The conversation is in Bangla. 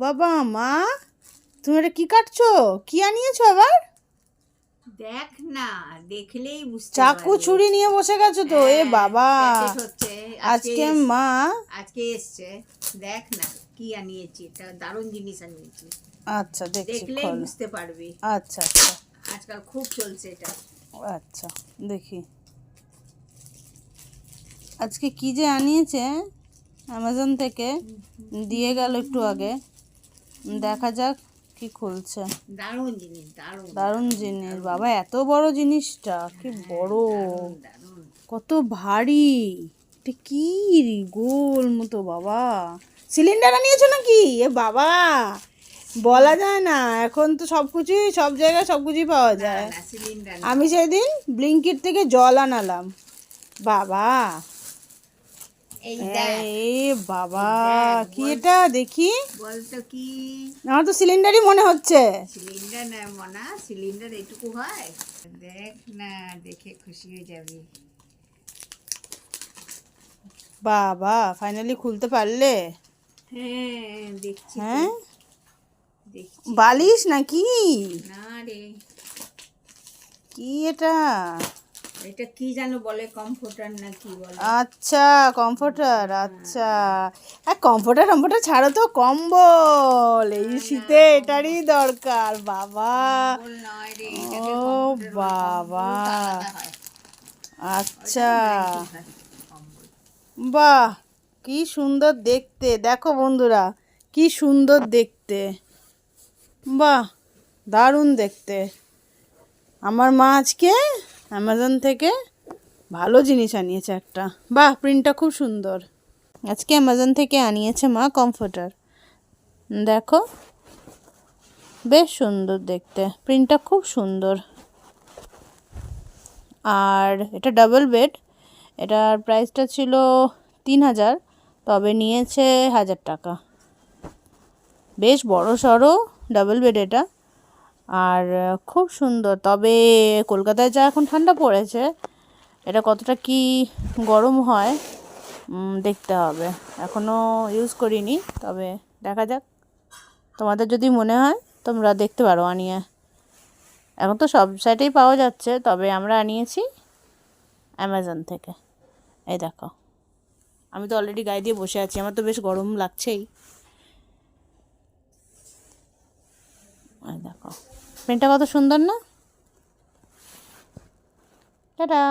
বাবা মা, তুমি এটা কি কাটছো? কি আনিয়েছো আবার? দেখ না, দেখলেই বুঝতে চাকু ছুরি নিয়ে বসে গেছো তো? এ বাবা, প্যাকেট হচ্ছে আজকে মা আজকে এসছে। দেখ না কি আনিয়েছি, এটা দারুণ জিনিস আনিয়েছি। আচ্ছা দেখছি, দেখলেই খোলো। বুঝতে পারবি। আচ্ছা আচ্ছা আজকাল খুব চলছে এটা। আচ্ছা দেখি আজকে কি যে আনিয়েছে অ্যামাজন থেকে, দিয়ে গেল একটু আগে। দেখা যাক কি খুলছে। দারুণ জিনিস, দারুণ দারুণ জিনিস বাবা, এত বড় জিনিসটা, কি বড়, দারুণ। কত ভারী। এটা কি গোল মতো বাবা, সিলিন্ডার আনিয়েছো নাকি? এ বাবা, বলা যায় না, এখন তো সব কিছুই সব জায়গায় সব কিছুই পাওয়া যায়। সিলিন্ডার আমি সেদিন ব্লিঙ্কিট থেকে জল আনালাম বাবা। এই বাবা, কি এটা দেখি? বলতো কি? আমার তো সিলিন্ডারই মনে হচ্ছে। সিলিন্ডার না মনা, সিলিন্ডার এটুকু হয়? দেখ না, দেখে খুশি হয়ে যাবি। বাবা, ফাইনালি খুলতে পারলে? হ্যাঁ দেখছি। হ্যাঁ, দেখছি। বালিশ নাকি? না রে, কি এটা? এটা কি জানো বলে, কমফোর্টার না কি বলে। আচ্ছা কমফোর্টার, আচ্ছা। কমফোর্টার কমফোর্টার ছাড়ো তো, কম্বল। এই শীতে এটারই দরকার বাবা। নয় রে, ও বাবা, আচ্ছা বাহ, কি সুন্দর দেখতে। দেখো বন্ধুরা, কি সুন্দর দেখতে, বাহ, দারুণ দেখতে। আমার মা আজকে অ্যামাজন থেকে ভালো জিনিস আনিয়েছে একটা। বাহ, প্রিন্টটা খুব সুন্দর। আজকে অ্যামাজন থেকে আনিয়েছে মা কমফোর্টার। দেখো, বেশ সুন্দর দেখতে, প্রিন্টটা খুব সুন্দর। আর এটা ডাবল বেড, এটার প্রাইসটা ছিল 3000, তবে নিয়েছে 1000 টাকা। বেশ বড় সড়ো ডাবল বেড এটা, আর খুব সুন্দর। তবে কলকাতায় যা এখন ঠান্ডা পড়েছে, এটা কতটা কি গরম হয় দেখতে হবে। এখনও ইউজ করিনি, তবে দেখা যাক। তোমাদের যদি মনে হয় তোমরা দেখতে পারো আনিয়ে। এখন তো সব সাইটেই পাওয়া যাচ্ছে, তবে আমরা আনিয়েছি অ্যামাজন থেকে। এই দেখো, আমি তো অলরেডি গায়ে দিয়ে বসে আছি, আমার তো বেশ গরম লাগছেই। এই দেখো, প্রিন্টটা কত সুন্দর না? টাটা।